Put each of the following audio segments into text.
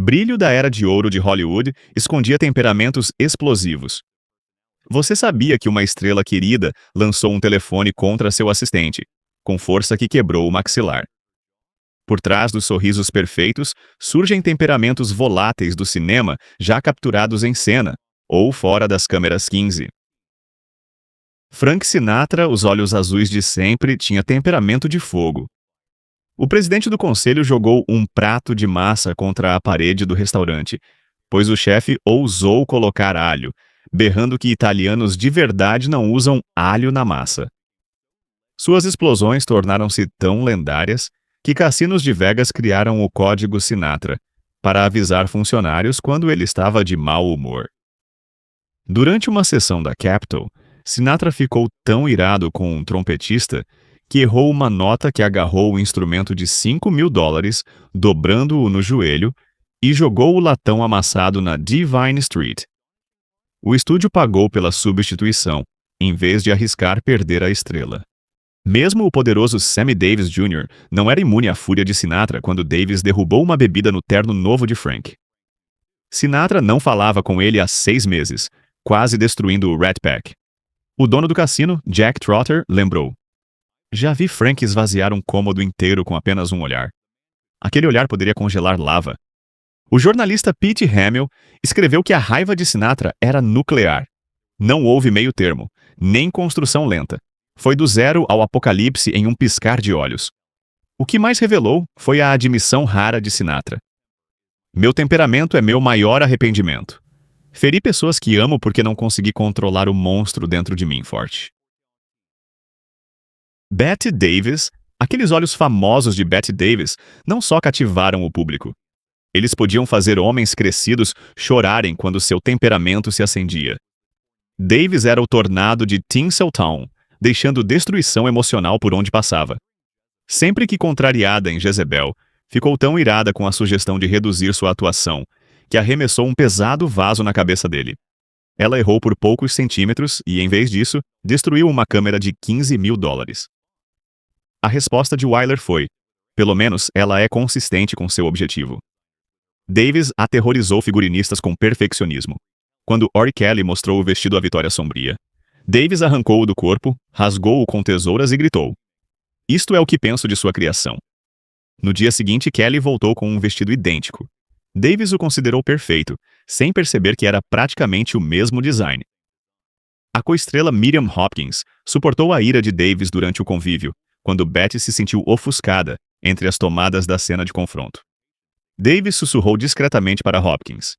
brilho da era de ouro de Hollywood escondia temperamentos explosivos. Você sabia que uma estrela querida lançou um telefone contra seu assistente, com força que quebrou o maxilar. Por trás dos sorrisos perfeitos, surgem temperamentos voláteis do cinema já capturados em cena, ou fora das câmeras 15. Frank Sinatra, os olhos azuis de sempre, tinha temperamento de fogo. O presidente do conselho jogou um prato de massa contra a parede do restaurante, pois o chefe ousou colocar alho, berrando que italianos de verdade não usam alho na massa. Suas explosões tornaram-se tão lendárias que cassinos de Vegas criaram o Código Sinatra, para avisar funcionários quando ele estava de mau humor. Durante uma sessão da Capitol, Sinatra ficou tão irado com um trompetista que errou uma nota que agarrou o instrumento de $5.000, dobrando-o no joelho, e jogou o latão amassado na Divine Street. O estúdio pagou pela substituição, em vez de arriscar perder a estrela. Mesmo o poderoso Sammy Davis Jr. não era imune à fúria de Sinatra quando Davis derrubou uma bebida no terno novo de Frank. Sinatra não falava com ele há 6 meses, quase destruindo o Rat Pack. O dono do cassino, Jack Trotter, lembrou: "Já vi Frank esvaziar um cômodo inteiro com apenas um olhar. Aquele olhar poderia congelar lava." O jornalista Pete Hamill escreveu que a raiva de Sinatra era nuclear. Não houve meio termo, nem construção lenta. Foi do zero ao apocalipse em um piscar de olhos. O que mais revelou foi a admissão rara de Sinatra: "Meu temperamento é meu maior arrependimento. Feri pessoas que amo porque não consegui controlar o monstro dentro de mim forte." Bette Davis, aqueles olhos famosos de Bette Davis, não só cativaram o público. Eles podiam fazer homens crescidos chorarem quando seu temperamento se acendia. Davis era o tornado de Tinseltown, deixando destruição emocional por onde passava. Sempre que contrariada em Jezebel, ficou tão irada com a sugestão de reduzir sua atuação, que arremessou um pesado vaso na cabeça dele. Ela errou por poucos centímetros e, em vez disso, destruiu uma câmera de $15.000. A resposta de Wyler foi: pelo menos ela é consistente com seu objetivo. Davis aterrorizou figurinistas com perfeccionismo. Quando Ori Kelly mostrou o vestido à Vitória Sombria, Davis arrancou-o do corpo, rasgou-o com tesouras e gritou: "Isto é o que penso de sua criação." No dia seguinte, Kelly voltou com um vestido idêntico. Davis o considerou perfeito, sem perceber que era praticamente o mesmo design. A coestrela Miriam Hopkins suportou a ira de Davis durante o convívio, quando Bette se sentiu ofuscada entre as tomadas da cena de confronto. Davis sussurrou discretamente para Hopkins: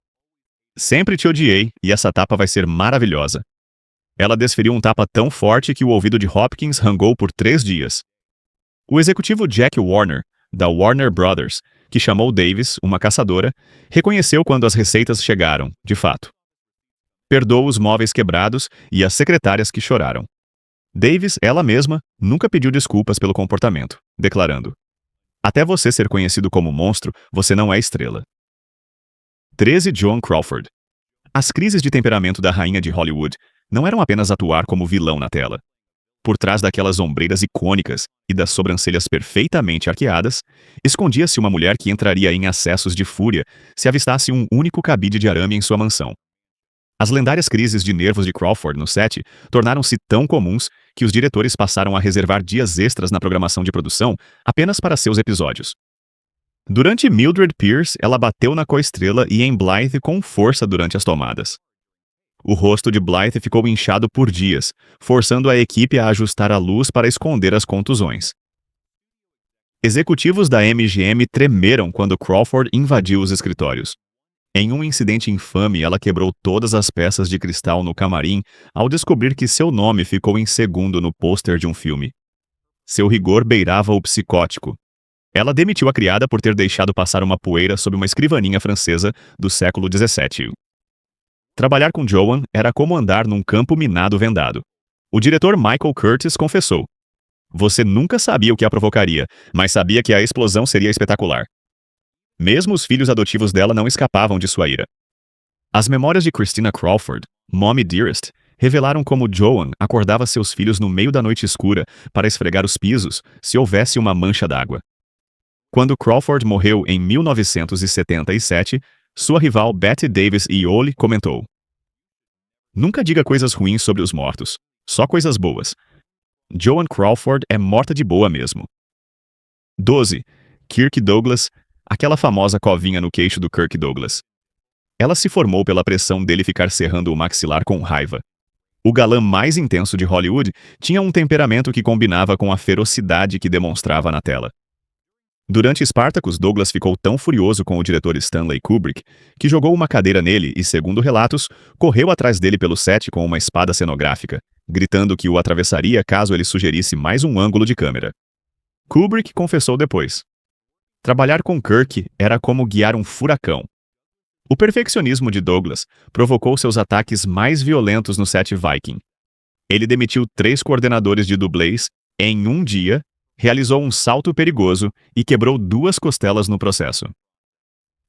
"Sempre te odiei e essa tapa vai ser maravilhosa." Ela desferiu um tapa tão forte que o ouvido de Hopkins rangou por 3 dias. O executivo Jack Warner, da Warner Brothers, que chamou Davis uma caçadora, reconheceu quando as receitas chegaram, de fato. Perdoou os móveis quebrados e as secretárias que choraram. Davis, ela mesma, nunca pediu desculpas pelo comportamento, declarando: "Até você ser conhecido como monstro, você não é estrela." 13 Joan Crawford. As crises de temperamento da rainha de Hollywood não eram apenas atuar como vilão na tela. Por trás daquelas ombreiras icônicas e das sobrancelhas perfeitamente arqueadas, escondia-se uma mulher que entraria em acessos de fúria se avistasse um único cabide de arame em sua mansão. As lendárias crises de nervos de Crawford no set tornaram-se tão comuns que os diretores passaram a reservar dias extras na programação de produção apenas para seus episódios. Durante Mildred Pierce, ela bateu na coestrela e em Blythe com força durante as tomadas. O rosto de Blythe ficou inchado por dias, forçando a equipe a ajustar a luz para esconder as contusões. Executivos da MGM tremeram quando Crawford invadiu os escritórios. Em um incidente infame, ela quebrou todas as peças de cristal no camarim ao descobrir que seu nome ficou em segundo no pôster de um filme. Seu rigor beirava o psicótico. Ela demitiu a criada por ter deixado passar uma poeira sob uma escrivaninha francesa do século XVII. Trabalhar com Joan era como andar num campo minado vendado. O diretor Michael Curtiz confessou: "Você nunca sabia o que a provocaria, mas sabia que a explosão seria espetacular." Mesmo os filhos adotivos dela não escapavam de sua ira. As memórias de Christina Crawford, Mommy Dearest, revelaram como Joan acordava seus filhos no meio da noite escura para esfregar os pisos se houvesse uma mancha d'água. Quando Crawford morreu em 1977, Sua rival Bette Davis Eole comentou: "Nunca diga coisas ruins sobre os mortos, só coisas boas. Joan Crawford é morta de boa mesmo." 12. Kirk Douglas, aquela famosa covinha no queixo do Kirk Douglas. Ela se formou pela pressão dele ficar cerrando o maxilar com raiva. O galã mais intenso de Hollywood tinha um temperamento que combinava com a ferocidade que demonstrava na tela. Durante Spartacus, Douglas ficou tão furioso com o diretor Stanley Kubrick que jogou uma cadeira nele e, segundo relatos, correu atrás dele pelo set com uma espada cenográfica, gritando que o atravessaria caso ele sugerisse mais um ângulo de câmera. Kubrick confessou depois: "Trabalhar com Kirk era como guiar um furacão." O perfeccionismo de Douglas provocou seus ataques mais violentos no set Viking. Ele demitiu 3 coordenadores de dublês em um dia, realizou um salto perigoso e quebrou 2 costelas no processo.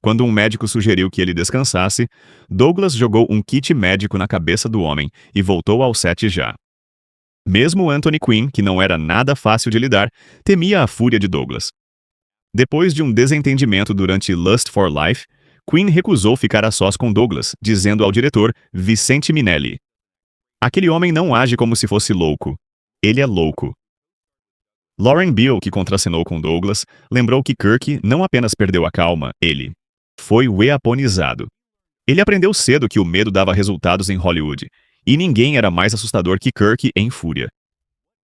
Quando um médico sugeriu que ele descansasse, Douglas jogou um kit médico na cabeça do homem e voltou ao set já. Mesmo Anthony Quinn, que não era nada fácil de lidar, temia a fúria de Douglas. Depois de um desentendimento durante Lust for Life, Quinn recusou ficar a sós com Douglas, dizendo ao diretor Vicente Minelli: "Aquele homem não age como se fosse louco. Ele é louco." Lauren Beale, que contracenou com Douglas, lembrou que Kirk não apenas perdeu a calma, ele foi weaponizado. Ele aprendeu cedo que o medo dava resultados em Hollywood, e ninguém era mais assustador que Kirk em fúria.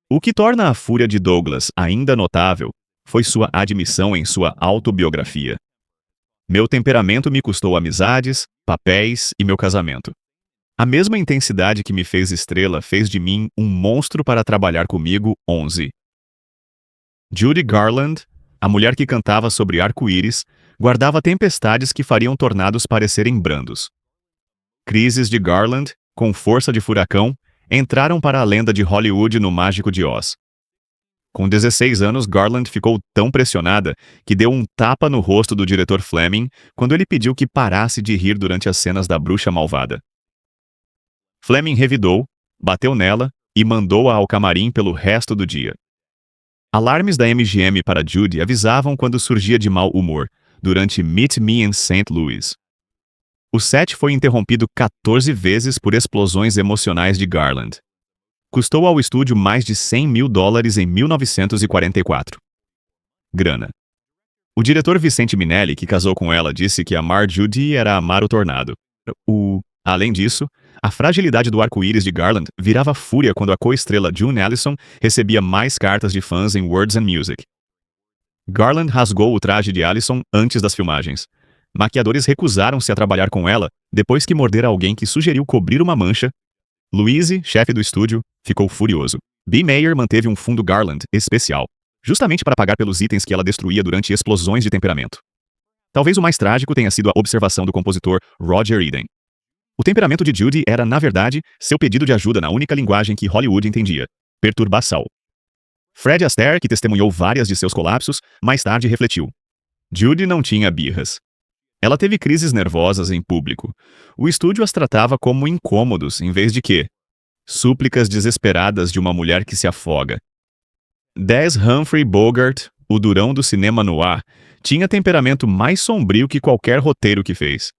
O que torna a fúria de Douglas ainda notável foi sua admissão em sua autobiografia: "Meu temperamento me custou amizades, papéis e meu casamento. A mesma intensidade que me fez estrela fez de mim um monstro para trabalhar comigo." 11. Judy Garland, a mulher que cantava sobre arco-íris, guardava tempestades que fariam tornados parecerem brandos. Crises de Garland, com força de furacão, entraram para a lenda de Hollywood no Mágico de Oz. Com 16 anos, Garland ficou tão pressionada que deu um tapa no rosto do diretor Fleming quando ele pediu que parasse de rir durante as cenas da bruxa malvada. Fleming revidou, bateu nela e mandou-a ao camarim pelo resto do dia. Alarmes da MGM para Judy avisavam quando surgia de mau humor, durante Meet Me in St. Louis. O set foi interrompido 14 vezes por explosões emocionais de Garland. Custou ao estúdio mais de $100 mil em 1944. Grana. O diretor Vicente Minelli, que casou com ela, disse que amar Judy era amar o tornado. Além disso, a fragilidade do arco-íris de Garland virava fúria quando a co-estrela June Allison recebia mais cartas de fãs em Words and Music. Garland rasgou o traje de Allison antes das filmagens. Maquiadores recusaram-se a trabalhar com ela depois que mordera alguém que sugeriu cobrir uma mancha. Louise, chefe do estúdio, ficou furioso. B. Mayer manteve um fundo Garland especial, justamente para pagar pelos itens que ela destruía durante explosões de temperamento. Talvez o mais trágico tenha sido a observação do compositor Roger Eden. O temperamento de Judy era, na verdade, seu pedido de ajuda na única linguagem que Hollywood entendia: perturbação. Fred Astaire, que testemunhou várias de seus colapsos, mais tarde refletiu: Judy não tinha birras. Ela teve crises nervosas em público. O estúdio as tratava como incômodos, em vez de súplicas desesperadas de uma mulher que se afoga. 10. Humphrey Bogart, o durão do cinema noir, tinha temperamento mais sombrio que qualquer roteiro que fez.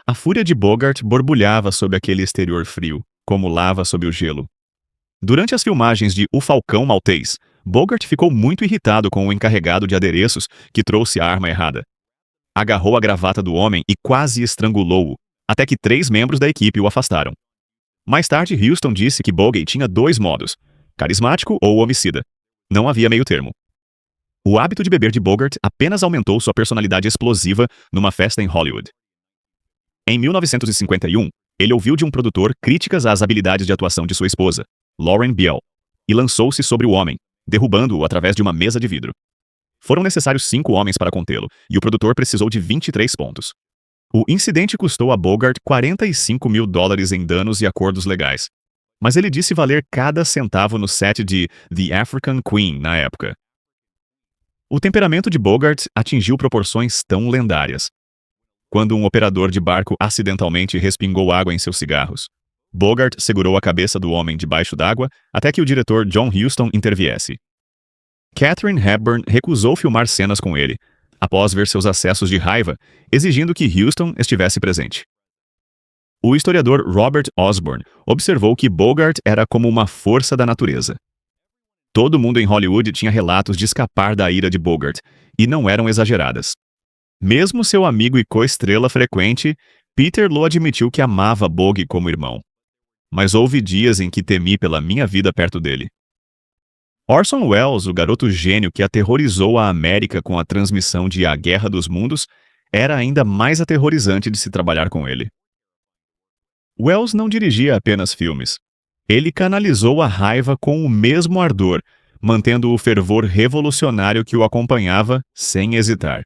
A fúria de Bogart borbulhava sob aquele exterior frio, como lava sob o gelo. Durante as filmagens de O Falcão Maltês, Bogart ficou muito irritado com o encarregado de adereços que trouxe a arma errada. Agarrou a gravata do homem e quase estrangulou-o, até que 3 membros da equipe o afastaram. Mais tarde, Huston disse que Bogey tinha 2 modos: carismático ou homicida. Não havia meio termo. O hábito de beber de Bogart apenas aumentou sua personalidade explosiva numa festa em Hollywood. Em 1951, ele ouviu de um produtor críticas às habilidades de atuação de sua esposa, Lauren Beale, e lançou-se sobre o homem, derrubando-o através de uma mesa de vidro. Foram necessários 5 homens para contê-lo, e o produtor precisou de 23 pontos. O incidente custou a Bogart $45 mil em danos e acordos legais. Mas ele disse valer cada centavo no set de The African Queen na época. O temperamento de Bogart atingiu proporções tão lendárias. Quando um operador de barco acidentalmente respingou água em seus cigarros, Bogart segurou a cabeça do homem debaixo d'água até que o diretor John Huston interviesse. Katharine Hepburn recusou filmar cenas com ele, após ver seus acessos de raiva, exigindo que Houston estivesse presente. O historiador Robert Osborne observou que Bogart era como uma força da natureza. Todo mundo em Hollywood tinha relatos de escapar da ira de Bogart, e não eram exageradas. Mesmo seu amigo e co-estrela frequente, Peter Lo admitiu que amava Bog como irmão. Mas houve dias em que temi pela minha vida perto dele. Orson Welles, o garoto gênio que aterrorizou a América com a transmissão de A Guerra dos Mundos, era ainda mais aterrorizante de se trabalhar com ele. Welles não dirigia apenas filmes. Ele canalizou a raiva com o mesmo ardor, mantendo o fervor revolucionário que o acompanhava sem hesitar.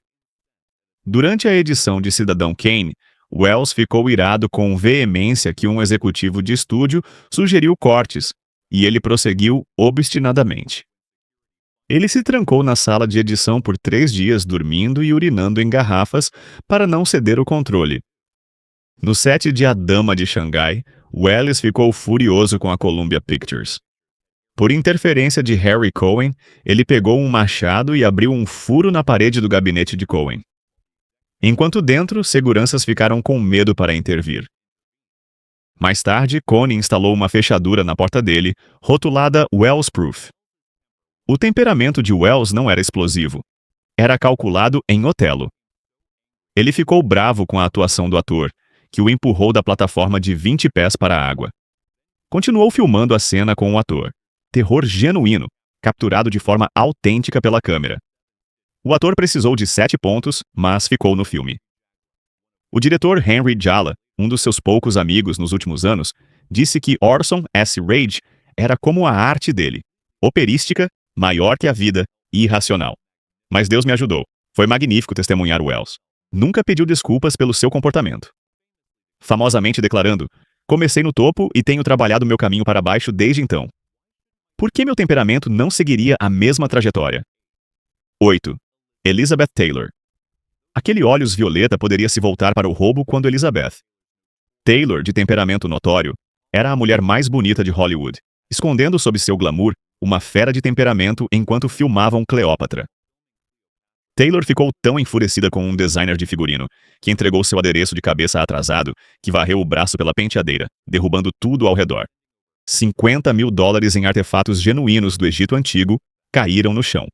Durante a edição de Cidadão Kane, Welles ficou irado com veemência que um executivo de estúdio sugeriu cortes, e ele prosseguiu obstinadamente. Ele se trancou na sala de edição por 3 dias dormindo e urinando em garrafas para não ceder o controle. No set de A Dama de Xangai, Welles ficou furioso com a Columbia Pictures. Por interferência de Harry Cohen, ele pegou um machado e abriu um furo na parede do gabinete de Cohen. Enquanto dentro, seguranças ficaram com medo para intervir. Mais tarde, Cohen instalou uma fechadura na porta dele, rotulada Welles Proof. O temperamento de Welles não era explosivo. Era calculado em Otelo. Ele ficou bravo com a atuação do ator, que o empurrou da plataforma de 20 pés para a água. Continuou filmando a cena com o ator. Terror genuíno, capturado de forma autêntica pela câmera. O ator precisou de 7 pontos, mas ficou no filme. O diretor Henry Jala, um dos seus poucos amigos nos últimos anos, disse que Orson S. Rage era como a arte dele, operística, maior que a vida e irracional. Mas Deus me ajudou. Foi magnífico testemunhar Welles. Nunca pediu desculpas pelo seu comportamento. Famosamente declarando: comecei no topo e tenho trabalhado meu caminho para baixo desde então. Por que meu temperamento não seguiria a mesma trajetória? 8. Elizabeth Taylor. Aquele olhos violeta poderia se voltar para o roubo quando Elizabeth. Taylor, de temperamento notório, era a mulher mais bonita de Hollywood, escondendo sob seu glamour uma fera de temperamento enquanto filmavam Cleópatra. Taylor ficou tão enfurecida com um designer de figurino, que entregou seu adereço de cabeça atrasado, que varreu o braço pela penteadeira, derrubando tudo ao redor. $50 mil em artefatos genuínos do Egito Antigo caíram no chão.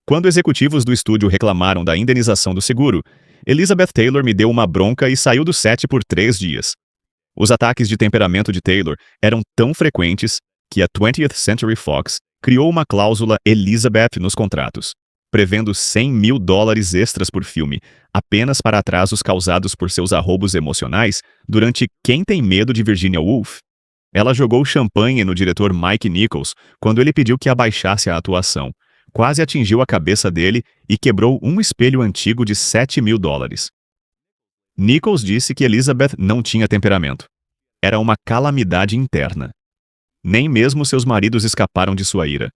Quando executivos do estúdio reclamaram da indenização do seguro, Elizabeth Taylor me deu uma bronca e saiu do set por 3 dias. Os ataques de temperamento de Taylor eram tão frequentes que a 20th Century Fox criou uma cláusula Elizabeth nos contratos, prevendo $100 mil extras por filme, apenas para atrasos causados por seus arroubos emocionais durante Quem Tem Medo de Virginia Woolf. Ela jogou champanhe no diretor Mike Nichols quando ele pediu que abaixasse a atuação, quase atingiu a cabeça dele e quebrou um espelho antigo de $7 mil. Nichols disse que Elizabeth não tinha temperamento. Era uma calamidade interna. Nem mesmo seus maridos escaparam de sua ira.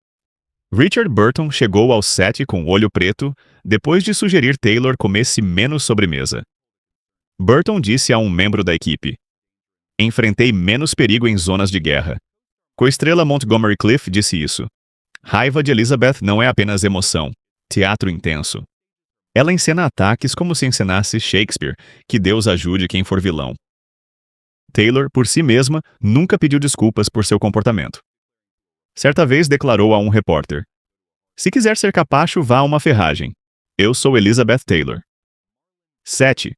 Richard Burton chegou ao set com olho preto depois de sugerir Taylor comesse menos sobremesa. Burton disse a um membro da equipe: enfrentei menos perigo em zonas de guerra. Co-estrela Montgomery Clift disse isso. Raiva de Elizabeth não é apenas emoção, teatro intenso. Ela encena ataques como se encenasse Shakespeare, que Deus ajude quem for vilão. Taylor, por si mesma, nunca pediu desculpas por seu comportamento. Certa vez declarou a um repórter: se quiser ser capacho, vá a uma ferragem. Eu sou Elizabeth Taylor. 7.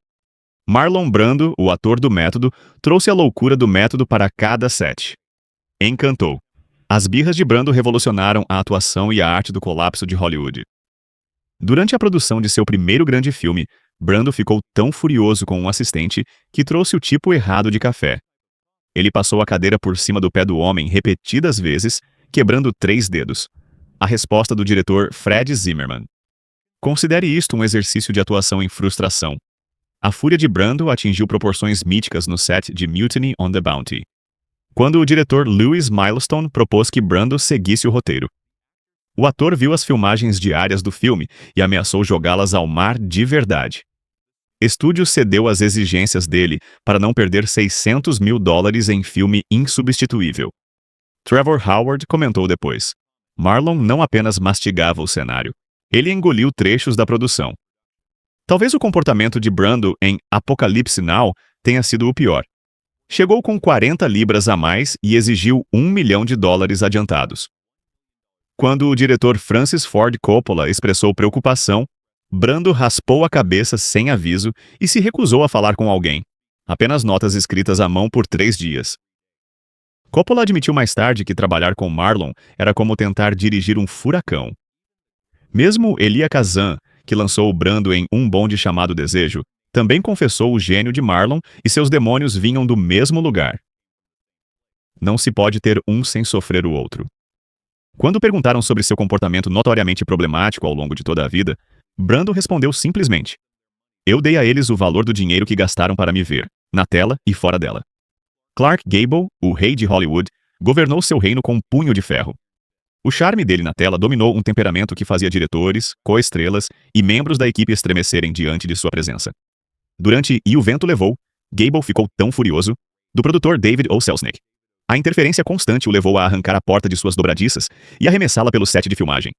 Marlon Brando, o ator do método, trouxe a loucura do método para cada set. Encantou. As birras de Brando revolucionaram a atuação e a arte do colapso de Hollywood. Durante a produção de seu primeiro grande filme, Brando ficou tão furioso com um assistente que trouxe o tipo errado de café. Ele passou a cadeira por cima do pé do homem repetidas vezes, quebrando 3 dedos. A resposta do diretor Fred Zimmerman. Considere isto um exercício de atuação em frustração. A fúria de Brando atingiu proporções míticas no set de Mutiny on the Bounty, quando o diretor Lewis Milestone propôs que Brando seguisse o roteiro. O ator viu as filmagens diárias do filme e ameaçou jogá-las ao mar de verdade. Estúdio cedeu às exigências dele para não perder $600 mil em filme insubstituível. Trevor Howard comentou depois: Marlon não apenas mastigava o cenário, ele engoliu trechos da produção. Talvez o comportamento de Brando em Apocalypse Now tenha sido o pior. Chegou com 40 libras a mais e exigiu $1 milhão adiantados. Quando o diretor Francis Ford Coppola expressou preocupação, Brando raspou a cabeça sem aviso e se recusou a falar com alguém. Apenas notas escritas à mão por 3 dias. Coppola admitiu mais tarde que trabalhar com Marlon era como tentar dirigir um furacão. Mesmo Elia Kazan, que lançou o Brando em Um Bonde Chamado Desejo, também confessou o gênio de Marlon e seus demônios vinham do mesmo lugar. Não se pode ter um sem sofrer o outro. Quando perguntaram sobre seu comportamento notoriamente problemático ao longo de toda a vida, Brando respondeu simplesmente: "Eu dei a eles o valor do dinheiro que gastaram para me ver, na tela e fora dela." Clark Gable, o rei de Hollywood, governou seu reino com um punho de ferro. O charme dele na tela dominou um temperamento que fazia diretores, co-estrelas e membros da equipe estremecerem diante de sua presença. Durante E o Vento Levou, Gable ficou tão furioso, do produtor David O. Selznick. A interferência constante o levou a arrancar a porta de suas dobradiças e arremessá-la pelo set de filmagem.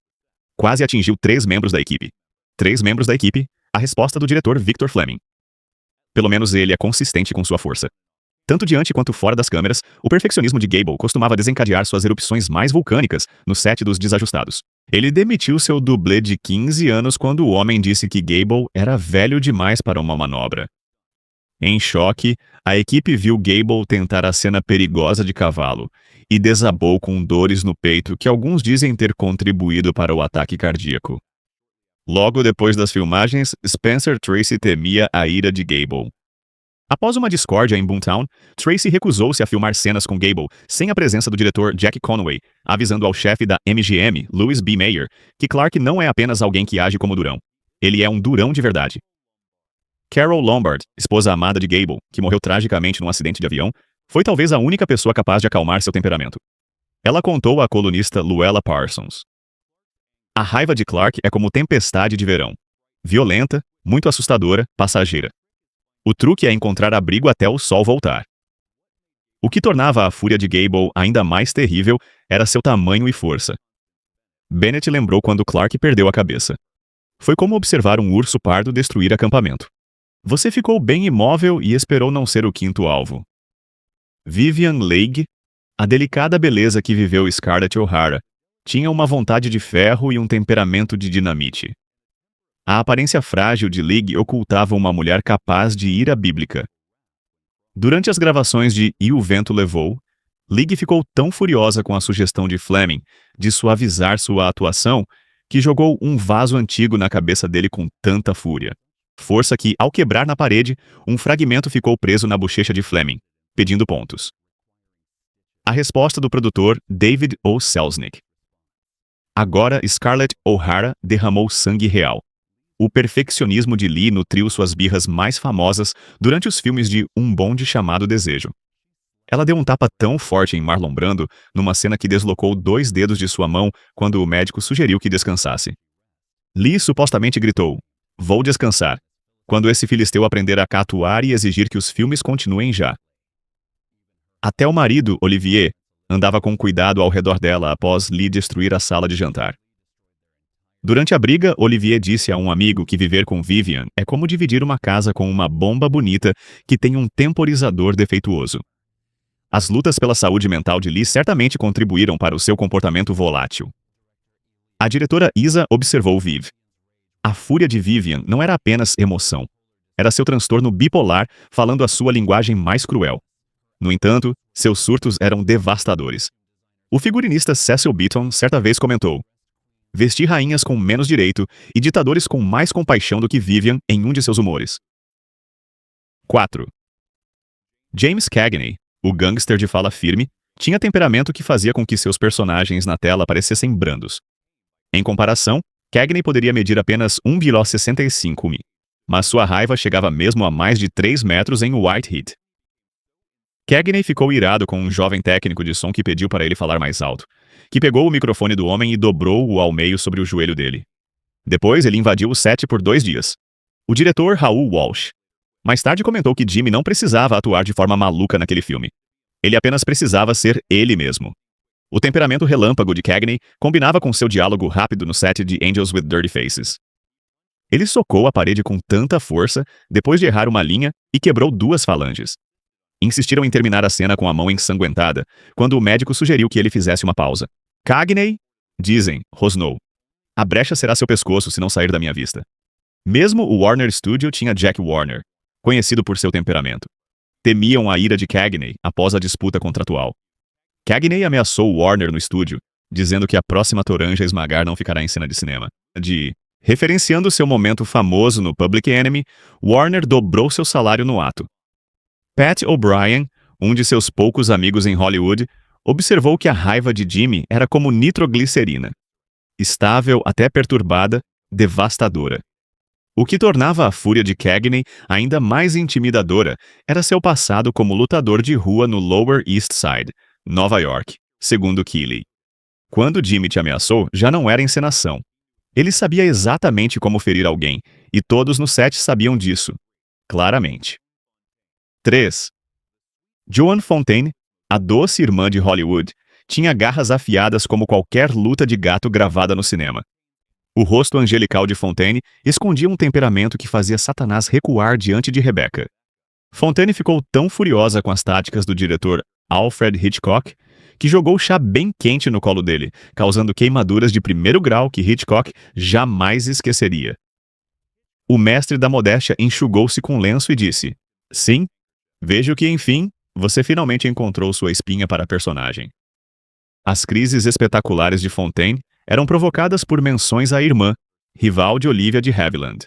Quase atingiu 3 membros da equipe. 3 membros da equipe, a resposta do diretor Victor Fleming. Pelo menos ele é consistente com sua força. Tanto diante quanto fora das câmeras, o perfeccionismo de Gable costumava desencadear suas erupções mais vulcânicas no set dos Desajustados. Ele demitiu seu dublê de 15 anos quando o homem disse que Gable era velho demais para uma manobra. Em choque, a equipe viu Gable tentar a cena perigosa de cavalo e desabou com dores no peito que alguns dizem ter contribuído para o ataque cardíaco. Logo depois das filmagens, Spencer Tracy temia a ira de Gable. Após uma discórdia em Boomtown, Tracy recusou-se a filmar cenas com Gable sem a presença do diretor Jack Conway, avisando ao chefe da MGM, Louis B. Mayer, que Clark não é apenas alguém que age como durão. Ele é um durão de verdade. Carol Lombard, esposa amada de Gable, que morreu tragicamente num acidente de avião, foi talvez a única pessoa capaz de acalmar seu temperamento. Ela contou à colunista Luella Parsons: "A raiva de Clark é como tempestade de verão. Violenta, muito assustadora, passageira. O truque é encontrar abrigo até o sol voltar." O que tornava a fúria de Gable ainda mais terrível era seu tamanho e força. Bennett lembrou quando Clark perdeu a cabeça. "Foi como observar um urso pardo destruir acampamento. Você ficou bem imóvel e esperou não ser o 5º alvo." Vivian Leigh, a delicada beleza que viveu Scarlett O'Hara, tinha uma vontade de ferro e um temperamento de dinamite. A aparência frágil de Leigh ocultava uma mulher capaz de ira bíblica. Durante as gravações de E o Vento Levou, Leigh ficou tão furiosa com a sugestão de Fleming de suavizar sua atuação que jogou um vaso antigo na cabeça dele com tanta fúria. Força que, ao quebrar na parede, um fragmento ficou preso na bochecha de Fleming, pedindo pontos. A resposta do produtor David O. Selznick: "Agora Scarlett O'Hara derramou sangue real." O perfeccionismo de Leigh nutriu suas birras mais famosas durante os filmes de Um Bonde Chamado Desejo. Ela deu um tapa tão forte em Marlon Brando numa cena que deslocou 2 dedos de sua mão quando o médico sugeriu que descansasse. Leigh supostamente gritou: "Vou descansar", quando esse filisteu aprender a catuar e exigir que os filmes continuem já. Até o marido, Olivier, andava com cuidado ao redor dela após Leigh destruir a sala de jantar. Durante a briga, Olivier disse a um amigo que viver com Vivian é como dividir uma casa com uma bomba bonita que tem um temporizador defeituoso. As lutas pela saúde mental de Leigh certamente contribuíram para o seu comportamento volátil. A diretora Isa observou Viv. A fúria de Vivian não era apenas emoção. Era seu transtorno bipolar falando a sua linguagem mais cruel. No entanto, seus surtos eram devastadores. O figurinista Cecil Beaton certa vez comentou: "Vesti rainhas com menos direito e ditadores com mais compaixão do que Vivian em um de seus humores." 4. James Cagney, o gangster de fala firme, tinha temperamento que fazia com que seus personagens na tela parecessem brandos. Em comparação, Cagney poderia medir apenas 1,65 m, mas sua raiva chegava mesmo a mais de 3 metros em White Heat. Cagney ficou irado com um jovem técnico de som que pediu para ele falar mais alto, que pegou o microfone do homem e dobrou-o ao meio sobre o joelho dele. Depois ele invadiu o set por 2 dias. O diretor Raoul Walsh mais tarde comentou que Jimmy não precisava atuar de forma maluca naquele filme. Ele apenas precisava ser ele mesmo. O temperamento relâmpago de Cagney combinava com seu diálogo rápido no set de Angels with Dirty Faces. Ele socou a parede com tanta força, depois de errar uma linha, e quebrou 2 falanges. Insistiram em terminar a cena com a mão ensanguentada, quando o médico sugeriu que ele fizesse uma pausa. Cagney, dizem, rosnou. A brecha será seu pescoço se não sair da minha vista. Mesmo o Warner Studio tinha Jack Warner, conhecido por seu temperamento. Temiam a ira de Cagney após a disputa contratual. Cagney ameaçou Warner no estúdio, dizendo que a próxima toranja a esmagar não ficará em cena de cinema. Referenciando seu momento famoso no Public Enemy, Warner dobrou seu salário no ato. Pat O'Brien, um de seus poucos amigos em Hollywood, observou que a raiva de Jimmy era como nitroglicerina. Estável até perturbada, devastadora. O que tornava a fúria de Cagney ainda mais intimidadora era seu passado como lutador de rua no Lower East Side, Nova York, segundo Keeley. Quando Jimmy te ameaçou, já não era encenação. Ele sabia exatamente como ferir alguém, e todos no set sabiam disso, claramente. 3. Joan Fontaine, a doce irmã de Hollywood, tinha garras afiadas como qualquer luta de gato gravada no cinema. O rosto angelical de Fontaine escondia um temperamento que fazia Satanás recuar diante de Rebecca. Fontaine ficou tão furiosa com as táticas do diretor Alfred Hitchcock que jogou chá bem quente no colo dele, causando queimaduras de 1º grau que Hitchcock jamais esqueceria. O mestre da modéstia enxugou-se com lenço e disse: "Sim, vejo que, enfim, você finalmente encontrou sua espinha para a personagem." As crises espetaculares de Fontaine eram provocadas por menções à irmã, rival de Olivia de Havilland.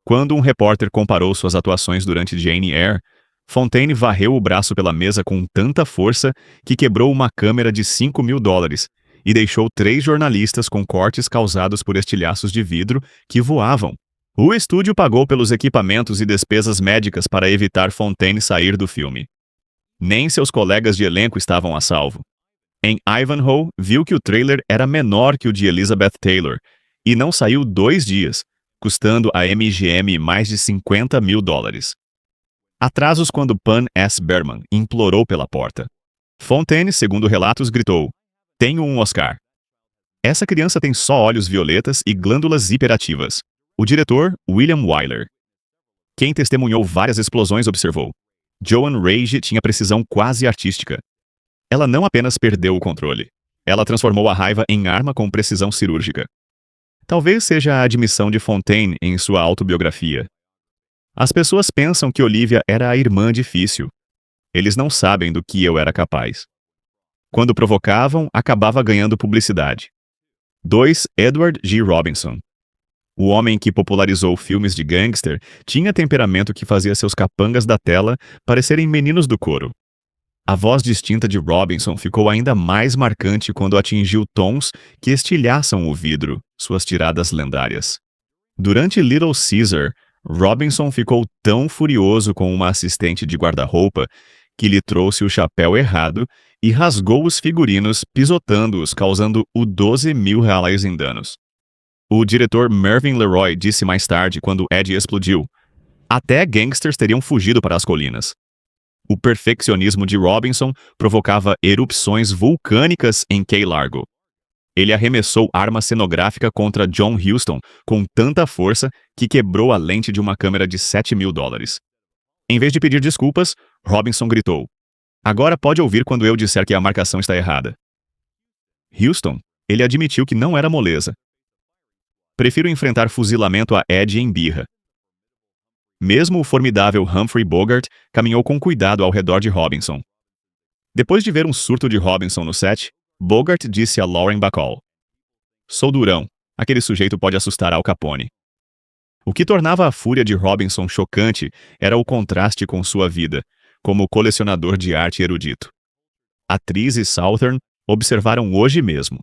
Quando um repórter comparou suas atuações durante Jane Eyre, Fontaine varreu o braço pela mesa com tanta força que quebrou uma câmera de $5.000 e deixou 3 jornalistas com cortes causados por estilhaços de vidro que voavam. O estúdio pagou pelos equipamentos e despesas médicas para evitar Fontaine sair do filme. Nem seus colegas de elenco estavam a salvo. Em Ivanhoe, viu que o trailer era menor que o de Elizabeth Taylor e não saiu 2 dias, custando a MGM mais de $50.000. Atrasos quando Pan S. Berman implorou pela porta. Fontaine, segundo relatos, gritou: "Tenho um Oscar." Essa criança tem só olhos violetas e glândulas hiperativas. O diretor, William Wyler. Quem testemunhou várias explosões observou: Joan Rage tinha precisão quase artística. Ela não apenas perdeu o controle, ela transformou a raiva em arma com precisão cirúrgica. Talvez seja a admissão de Fontaine em sua autobiografia. As pessoas pensam que Olivia era a irmã difícil. Eles não sabem do que eu era capaz. Quando provocavam, acabava ganhando publicidade. 2. Edward G. Robinson. O homem que popularizou filmes de gangster tinha temperamento que fazia seus capangas da tela parecerem meninos do coro. A voz distinta de Robinson ficou ainda mais marcante quando atingiu tons que estilhaçam o vidro, suas tiradas lendárias. Durante Little Caesar, Robinson ficou tão furioso com uma assistente de guarda-roupa que lhe trouxe o chapéu errado e rasgou os figurinos, pisotando-os, causando o $12.000 em danos. O diretor Mervyn LeRoy disse mais tarde, quando Ed explodiu: "Até gangsters teriam fugido para as colinas." O perfeccionismo de Robinson provocava erupções vulcânicas em Key Largo. Ele arremessou arma cenográfica contra John Huston com tanta força que quebrou a lente de uma câmera de $7.000. Em vez de pedir desculpas, Robinson gritou: "Agora pode ouvir quando eu disser que a marcação está errada." Huston, ele admitiu que não era moleza. "Prefiro enfrentar fuzilamento a Ed em birra." Mesmo o formidável Humphrey Bogart caminhou com cuidado ao redor de Robinson. Depois de ver um surto de Robinson no set, Bogart disse a Lauren Bacall: "Sou durão. Aquele sujeito pode assustar Al Capone." O que tornava a fúria de Robinson chocante era o contraste com sua vida, como colecionador de arte erudito. Atriz e Southern observaram hoje mesmo.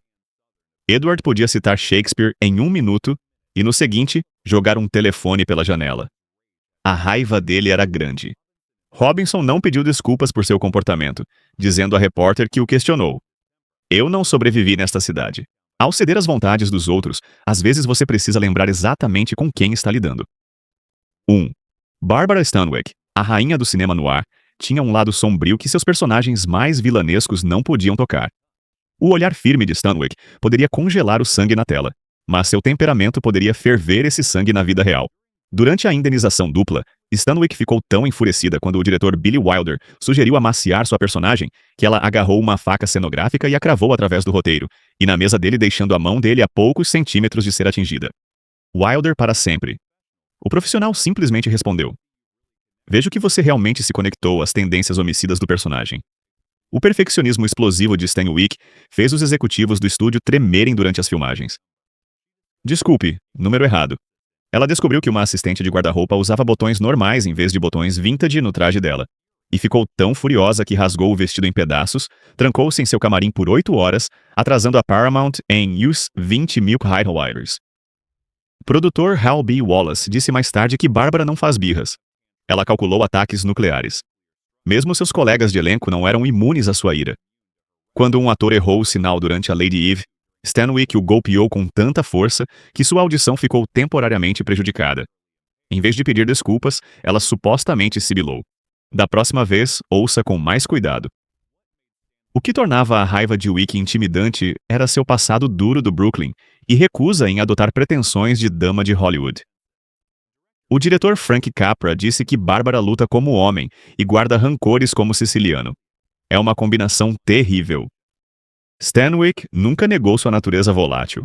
Edward podia citar Shakespeare em 1 minuto e, no seguinte, jogar um telefone pela janela. A raiva dele era grande. Robinson não pediu desculpas por seu comportamento, dizendo à repórter que o questionou: "Eu não sobrevivi nesta cidade. Ao ceder às vontades dos outros, às vezes você precisa lembrar exatamente com quem está lidando." 1. Barbara Stanwyck, a rainha do cinema noir, tinha um lado sombrio que seus personagens mais vilanescos não podiam tocar. O olhar firme de Stanwyck poderia congelar o sangue na tela. mas seu temperamento poderia ferver esse sangue na vida real. Durante a indenização dupla, Stanwyck ficou tão enfurecida quando o diretor Billy Wilder sugeriu amaciar sua personagem que ela agarrou uma faca cenográfica e a cravou através do roteiro, e na mesa dele deixando a mão dele a poucos centímetros de ser atingida. Wilder para sempre. O profissional simplesmente respondeu: "Vejo que você realmente se conectou às tendências homicidas do personagem." O perfeccionismo explosivo de Stanwyck fez os executivos do estúdio tremerem durante as filmagens. Desculpe, número errado. Ela descobriu que uma assistente de guarda-roupa usava botões normais em vez de botões vintage no traje dela. E ficou tão furiosa que rasgou o vestido em pedaços, trancou-se em seu camarim por 8 horas, atrasando a Paramount em US 20 mil highlighters. O produtor Hal B. Wallace disse mais tarde que Bárbara não faz birras. Ela calculou ataques nucleares. Mesmo seus colegas de elenco não eram imunes à sua ira. Quando um ator errou o sinal durante a Lady Eve, Stanwyck o golpeou com tanta força que sua audição ficou temporariamente prejudicada. Em vez de pedir desculpas, ela supostamente sibilou: "Da próxima vez, ouça com mais cuidado." O que tornava a raiva de Wick intimidante era seu passado duro do Brooklyn e recusa em adotar pretensões de dama de Hollywood. O diretor Frank Capra disse que Bárbara luta como homem e guarda rancores como siciliano. É uma combinação terrível. Stanwyck nunca negou sua natureza volátil.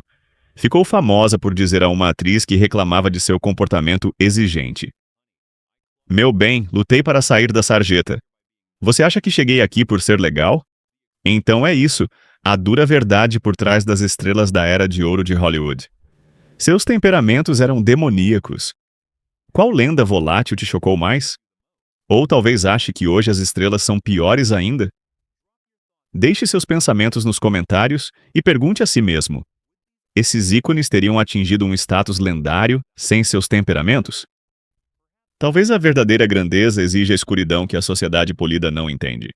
Ficou famosa por dizer a uma atriz que reclamava de seu comportamento exigente: "Meu bem, lutei para sair da sarjeta. Você acha que cheguei aqui por ser legal? Então é isso, a dura verdade por trás das estrelas da era de ouro de Hollywood." Seus temperamentos eram demoníacos. Qual lenda volátil te chocou mais? Ou talvez ache que hoje as estrelas são piores ainda? Deixe seus pensamentos nos comentários e pergunte a si mesmo: esses ícones teriam atingido um status lendário sem seus temperamentos? Talvez a verdadeira grandeza exija a escuridão que a sociedade polida não entende.